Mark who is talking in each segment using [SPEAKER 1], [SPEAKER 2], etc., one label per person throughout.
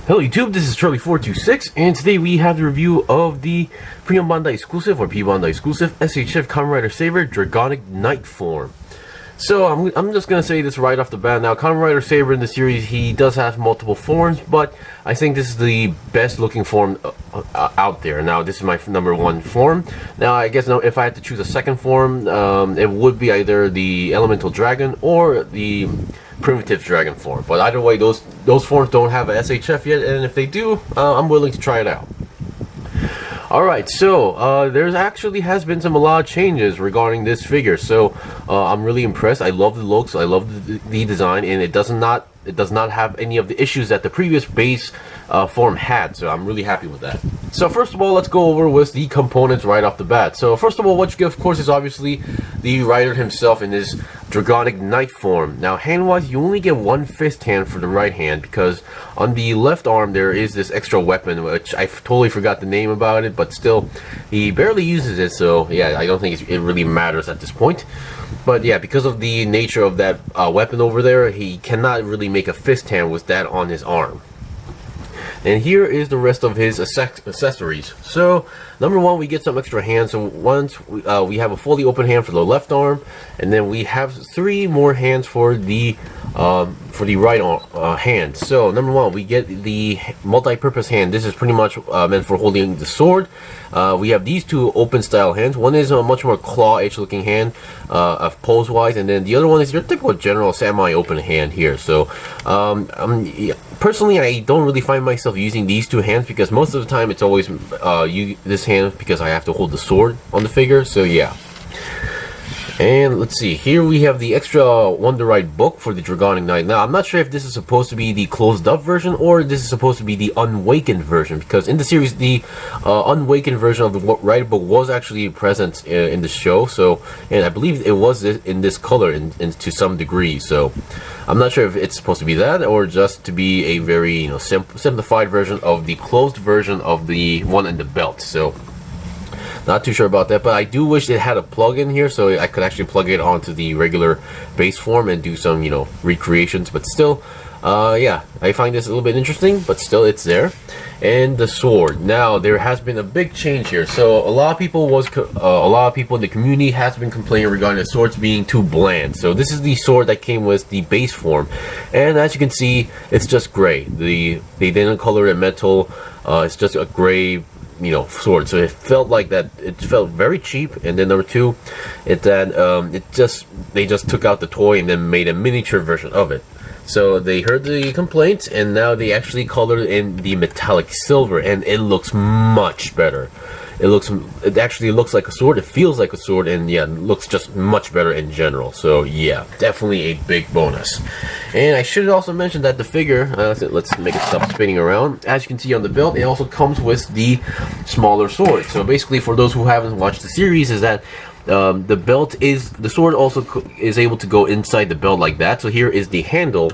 [SPEAKER 1] Hello YouTube, this is Charlie426, and today we have the review of the P-Bandai exclusive, or P-Bandai exclusive, SHF Kamen Saber Dragonic Night form. So I'm just going to say this right off the bat. Now, Kamen Rider Saber in the series, he does have multiple forms, but I think this is the best looking form out there. Now, this is my #1 form. Now, I guess if I had to choose a second form, it would be either the Elemental Dragon or the Primitive Dragon form. But either way, those forms don't have a SHF yet, and if they do, I'm willing to try it out. Alright, so there's actually has been a lot of changes regarding this figure, so I'm really impressed. I love the looks, I love the design, and it does not have any of the issues that the previous base form had, so I'm really happy with that. So first of all, let's go over with the components right off the bat. So first of all, what you get, of course, is obviously the rider himself in his Dragonic Knight form. Now, hand-wise, you only get one fist hand for the right hand, because on the left arm there is this extra weapon, which I totally forgot the name about it, but still, he barely uses it, so yeah, I don't think it really matters at this point. But yeah, because of the nature of that weapon over there, he cannot really make a fist hand with that on his arm. And here is the rest of his accessories. So, #1, we get some extra hands. So once we have a fully open hand for the left arm, and then we have 3 more hands for the right arm, hand. So #1, we get the multi-purpose hand. This is pretty much meant for holding the sword. We have these 2 open style hands. One is a much more claw-edge looking hand, pose-wise, and then the other one is your typical general semi-open hand here. So personally, I don't really find myself using these 2 hands, because most of the time it's always this hand, because I have to hold the sword on the figure. So yeah. And let's see, here we have the extra Wonder Ride book for the Dragonic Knight. Now, I'm not sure if this is supposed to be the closed up version, or this is supposed to be the unawakened version, because in the series, the unawakened version of the Ride book was actually present in the show. So, and I believe it was in this color to some degree. So, I'm not sure if it's supposed to be that, or just to be a very simplified version of the closed version of the one in the belt. So, not too sure about that, but I do wish it had a plug-in here, so I could actually plug it onto the regular base form and do some, recreations. But still, yeah, I find this a little bit interesting, but still, it's there. And the sword. Now, there has been a big change here. So a lot of people in the community has been complaining regarding the swords being too bland. So this is the sword that came with the base form, and as you can see, it's just gray. They didn't color it metal. It's just a gray, sword. So it felt like that. It felt very cheap. And then #2, they just took out the toy and then made a miniature version of it. So they heard the complaints, and now they actually colored in the metallic silver, and it looks much better. It actually looks like a sword. It feels like a sword, and yeah, it looks just much better in general. So yeah, definitely a big bonus. And I should also mention that the figure, let's make it stop spinning around. As you can see on the belt, it also comes with the smaller sword. So basically, for those who haven't watched the series, is that the sword also is able to go inside the belt like that. So here is the handle,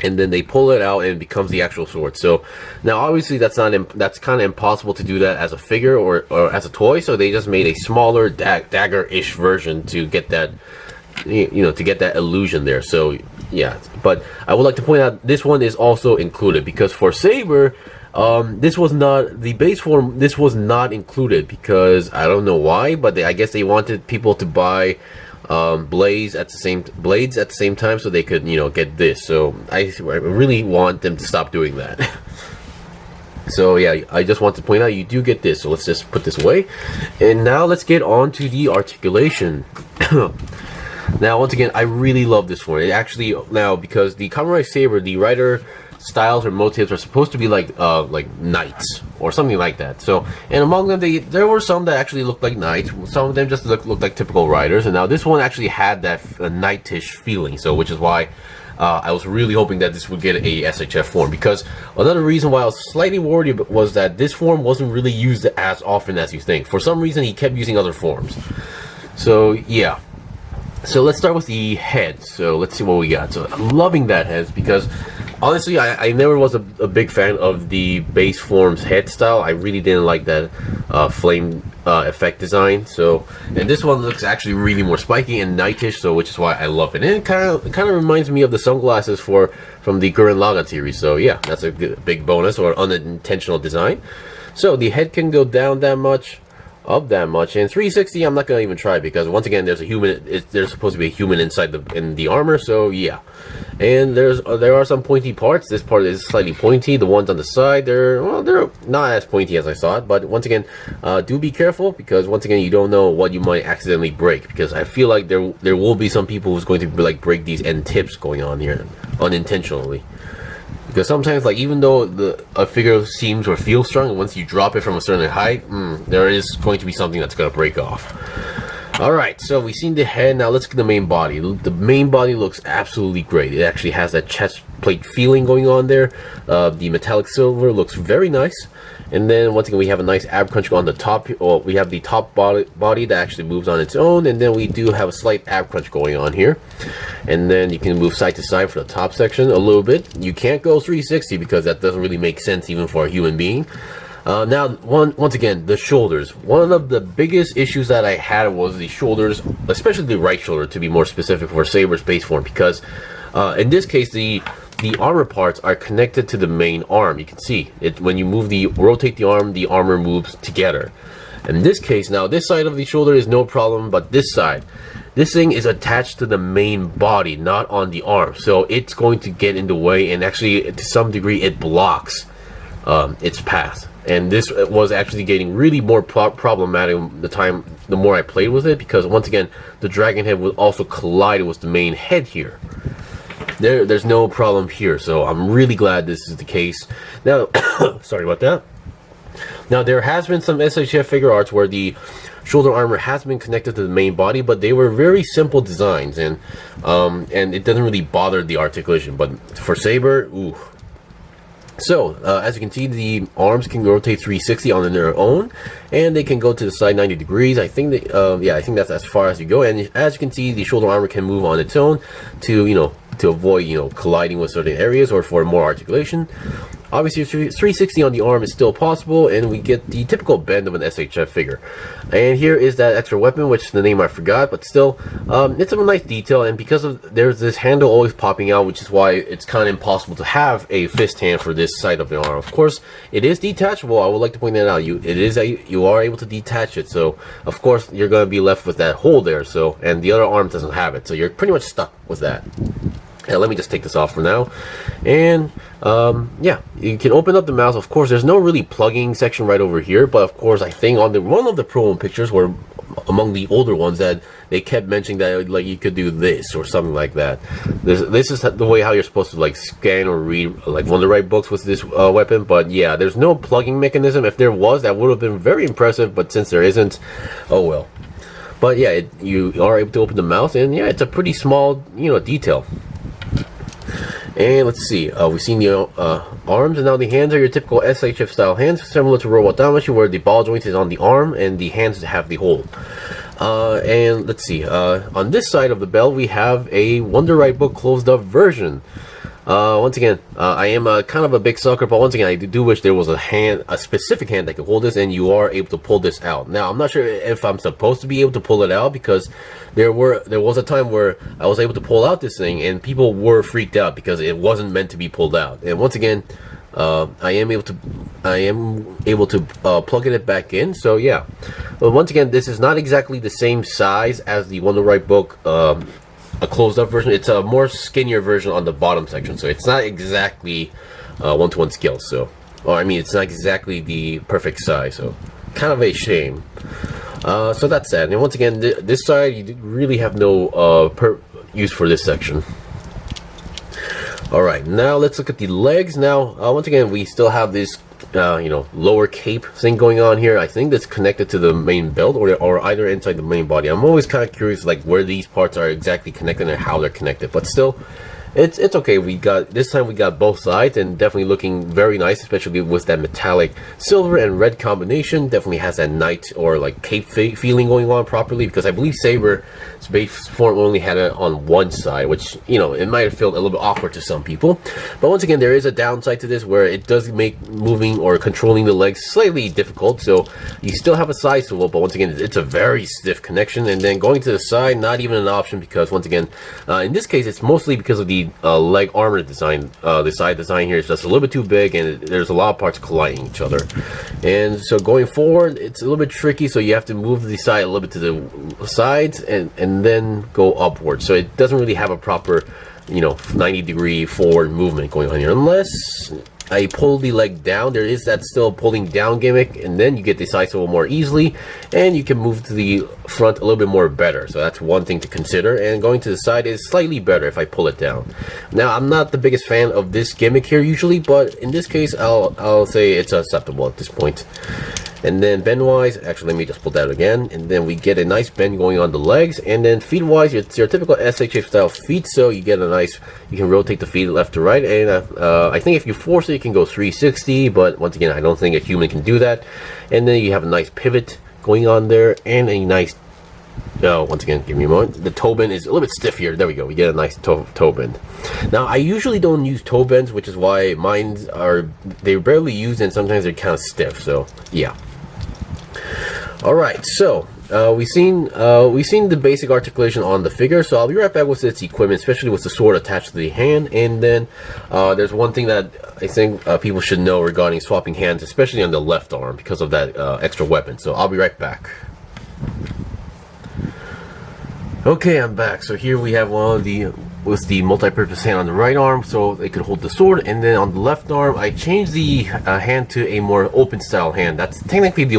[SPEAKER 1] and then they pull it out and it becomes the actual sword. So now obviously that's kind of impossible to do that as a figure or as a toy, so they just made a smaller dagger-ish version to get that, to get that illusion there. So yeah, but I would like to point out this one is also included, because for Saber, this was not the base form. This was not included, because I don't know why, but I guess they wanted people to buy blades at the same time, so they could get this. So I really want them to stop doing that. So yeah, I just want to point out you do get this. So let's just put this away, and now let's get on to the articulation. Now, once again, I really love this one. It actually, now, because the Kamen Rider Saber, the rider styles or motifs are supposed to be like knights or something like that. So, and among them, there were some that actually looked like knights. Some of them just looked like typical riders. And now this one actually had that knightish feeling. So, which is why I was really hoping that this would get a SHF form, because another reason why I was slightly worried was that this form wasn't really used as often as you think. For some reason, he kept using other forms. So yeah. So let's start with the head. So let's see what we got. So I'm loving that head, because honestly, I never was a big fan of the base form's head style. I really didn't like that flame effect design. So, and this one looks actually really more spiky and nightish, so which is why I love it. And it kind of reminds me of the sunglasses from the Gurren Lagann series. So yeah, that's a big bonus or unintentional design. So the head can go down that much, up that much, and 360 I'm not gonna even try, because once again there's a human. There's supposed to be a human inside the armor, so yeah. And there are some pointy parts. This part is slightly pointy. The ones on the side, they're not as pointy as I thought, but once again, do be careful, because once again you don't know what you might accidentally break, because I feel like there will be some people who's going to like break these end tips going on here unintentionally. Because sometimes, like, even though a figure seems or feels strong, once you drop it from a certain height, there is going to be something that's going to break off. Alright, so we've seen the head. Now let's get the main body. The main body looks absolutely great. It actually has that chest plate feeling going on there. The metallic silver looks very nice. And then once again, we have a nice ab crunch on the top. Well, we have the top body that actually moves on its own, and then we do have a slight ab crunch going on here. And then you can move side to side for the top section a little bit. You can't go 360 because that doesn't really make sense even for a human being. Now, once again, the shoulders. One of the biggest issues that I had was the shoulders, especially the right shoulder, to be more specific, for Saber's base form, because in this case, the armor parts are connected to the main arm. You can see it when you rotate the armor moves together. In this case, now this side of the shoulder is no problem, but this side, this thing is attached to the main body, not on the arm, so it's going to get in the way, and actually to some degree it blocks its path. And this was actually getting really more problematic the more I played with it, because once again the dragon head would also collide with the main head here. There's no problem here, so I'm really glad this is the case. Now, sorry about that. Now, there has been some SHF figure arts where the shoulder armor has been connected to the main body, but they were very simple designs, and it doesn't really bother the articulation. But for Saber, ooh. So, as you can see, the arms can rotate 360 on their own, and they can go to the side 90 degrees. I think that, yeah, I think that's as far as you go. And as you can see, the shoulder armor can move on its own to, to avoid, colliding with certain areas or for more articulation. Obviously, 360 on the arm is still possible, and we get the typical bend of an SHF figure. And here is that extra weapon, which the name I forgot, but still, it's a nice detail. And because there's this handle always popping out, which is why it's kind of impossible to have a fist hand for this side of the arm. Of course, it is detachable. I would like to point that out. You are able to detach it, so of course you're going to be left with that hole there. So, and the other arm doesn't have it, so you're pretty much stuck with that. Let me just take this off for now. And yeah, you can open up the mouth. Of course, there's no really plugging section right over here, but of course I think on one of the promo pictures, were among the older ones, that they kept mentioning that like you could do this or something like that. This is the way how you're supposed to like scan or read like Wonder Right books with this weapon. But yeah, there's no plugging mechanism. If there was, that would have been very impressive, but since there isn't, oh well. But yeah, you are able to open the mouth, and yeah, it's a pretty small detail. And let's see, we've seen the arms, and now the hands are your typical SHF style hands, similar to Robot Damacy, where the ball joint is on the arm and the hands have the hole. And let's see, on this side of the belt we have a Wonder Right book closed up version. Once again, I am kind of a big sucker, but once again, I do wish there was a specific hand that could hold this, and you are able to pull this out. Now, I'm not sure if I'm supposed to be able to pull it out, because there was a time where I was able to pull out this thing, and people were freaked out because it wasn't meant to be pulled out. And once again, I am able to plug it back in. So yeah, but once again, this is not exactly the same size as the Wonder Right book. A closed up version. It's a more skinnier version on the bottom section, so it's not exactly one-to-one scale. So, or I mean, it's not exactly the perfect size. So, kind of a shame. So that's sad. And once again, this side you really have no use for this section. All right, now let's look at the legs. Now, once again, we still have this lower cape thing going on here. I think that's connected to the main belt, or either inside the main body. I'm always kind of curious like where these parts are exactly connected and how they're connected, but still, it's okay. We got this time we got both sides, and definitely looking very nice, especially with that metallic silver and red combination. Definitely has that knight or like cape feeling going on properly, because I believe Saber's base form only had it on one side, which, you know, it might have felt a little bit awkward to some people. But once again, there is a downside to this where it does make moving or controlling the legs slightly difficult. So you still have a side swivel, but once again, it's a very stiff connection. And then going to the side, not even an option, because once again, in this case, it's mostly because of the leg armor design. The side design here is just a little bit too big, and there's a lot of parts colliding each other. And so going forward, it's a little bit tricky, so you have to move the side a little bit to the sides and then go upward. So it doesn't really have a proper, you know, 90-degree forward movement going on here, unless I pull the leg down. There is that still pulling down gimmick, and then you get the side swivel more easily, and you can move to the front a little bit more better. So that's one thing to consider. And going to the side is slightly better if I pull it down. Now, I'm not the biggest fan of this gimmick here usually, but in this case, I'll say it's acceptable at this point. And then bend wise, actually let me just pull that again, and then we get a nice bend going on the legs. And then feet wise, it's your typical SHF style feet, so you get a nice, you can rotate the feet left to right. And I think if you force it, you can go 360, but once again, I don't think a human can do that. And then you have a nice pivot going on there, and a nice, once again, give me a moment, the toe bend is a little bit stiff here. There we go, we get a nice toe bend. Now, I usually don't use toe bends, which is why mine they're barely used, and sometimes they're kind of stiff, so yeah. Alright, so we've seen the basic articulation on the figure, so I'll be right back with its equipment, especially with the sword attached to the hand. And then there's one thing that I think people should know regarding swapping hands, especially on the left arm, because of that extra weapon. So I'll be right back. Okay, I'm back. So here we have one of the multi-purpose hand on the right arm, so it could hold the sword. And then on the left arm, I changed the hand to a more open style hand. That's technically the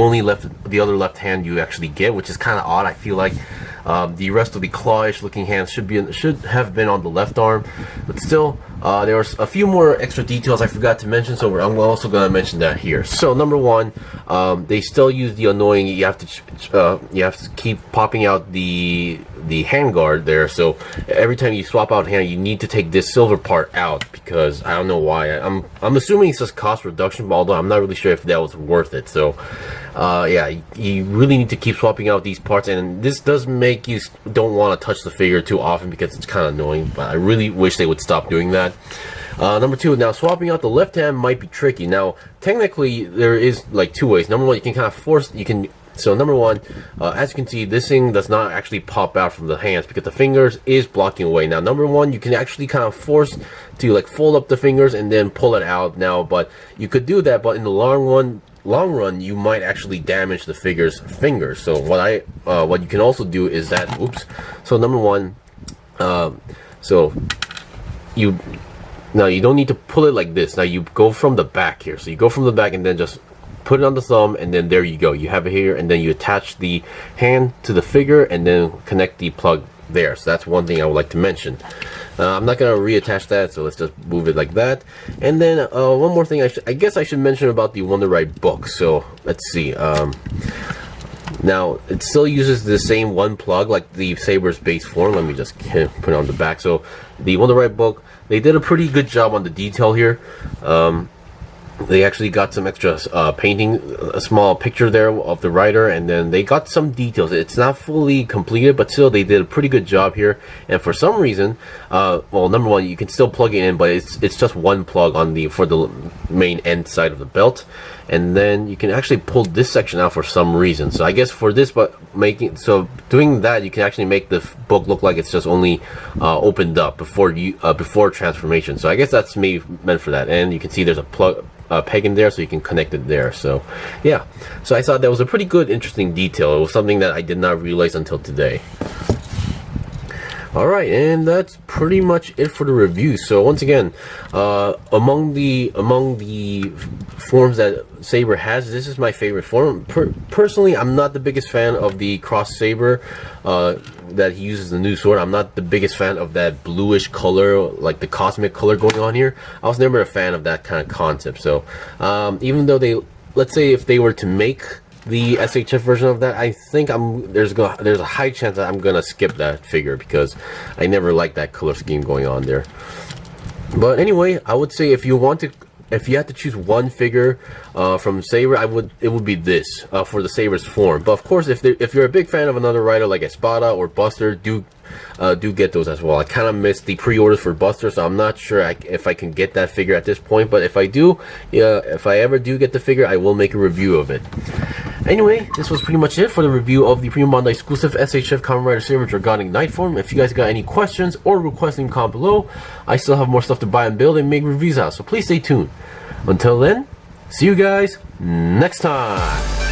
[SPEAKER 1] other left hand you actually get, which is kind of odd. I feel like the rest of the clawish looking hands should have been on the left arm, but still there was a few more extra details I forgot to mention, so I'm also going to mention that here. So number one, they still use the annoying, you have to keep popping out the hand guard there. So every time you swap out hand, you need to take this silver part out, because I don't know why. I'm assuming it's just cost reduction, but although I'm not really sure if that was worth it. So yeah, you really need to keep swapping out these parts, and this does make you don't want to touch the figure too often, because it's kind of annoying. But I really wish they would stop doing that. Number two, now swapping out the left hand might be tricky. Now technically there is like two ways. Number one, you can kind of force, so number one, as you can see, this thing does not actually pop out from the hands because the fingers is blocking away. Now number one, you can actually kind of force to like fold up the fingers and then pull it out now, but you could do that, but in the long run you might actually damage the figure's fingers. So what you can also do is that, oops, so number one, so now you don't need to pull it like this. Now you go from the back here, so you go from the back and then just put it on the thumb, and then there you go, you have it here, and then you attach the hand to the figure and then connect the plug there. So that's one thing I would like to mention. I'm not going to reattach that, so let's just move it like that. And then one more thing I guess I should mention about the Wonder Ride book. So let's see, now it still uses the same one plug like the Saber's base form. Let me just put it on the back. So the Wonder Ride book, they did a pretty good job on the detail here. They actually got some extra painting, a small picture there of the rider, and then they got some details. It's not fully completed, but still they did a pretty good job here. And for some reason, well, number one, you can still plug it in, but it's just one plug on for the main end side of the belt. And then you can actually pull this section out for some reason. So I guess for this, but doing that, you can actually make the book look like it's just only opened up before transformation. So I guess that's maybe meant for that. And you can see there's a peg in there, so you can connect it there. So yeah, so I thought that was a pretty good, interesting detail. It was something that I did not realize until today. Alright, and that's pretty much it for the review. So once again, among the forms that Saber has, this is my favorite form. Personally, I'm not the biggest fan of the cross saber that he uses the new sword. I'm not the biggest fan of that bluish color, like the cosmic color going on here. I was never a fan of that kind of concept. So even though let's say if they were to make the SHF version of that, I think there's a high chance that I'm gonna skip that figure because I never liked that color scheme going on there. But anyway, I would say if you had to choose one figure from Saber, it would be this for the Saber's form. But of course, if you're a big fan of another writer like Espada or Buster, do get those as well. I kind of missed the pre-orders for Buster, so I'm not sure if I can get that figure at this point. But if I do, if I ever do get the figure, I will make a review of it. Anyway, this was pretty much it for the review of the Premium Bandai exclusive SHF Kamen Rider Saber Dragonic Night Form. If you guys got any questions or requests, leave them comment below. I still have more stuff to buy and build and make reviews out, so please stay tuned. Until then, see you guys next time.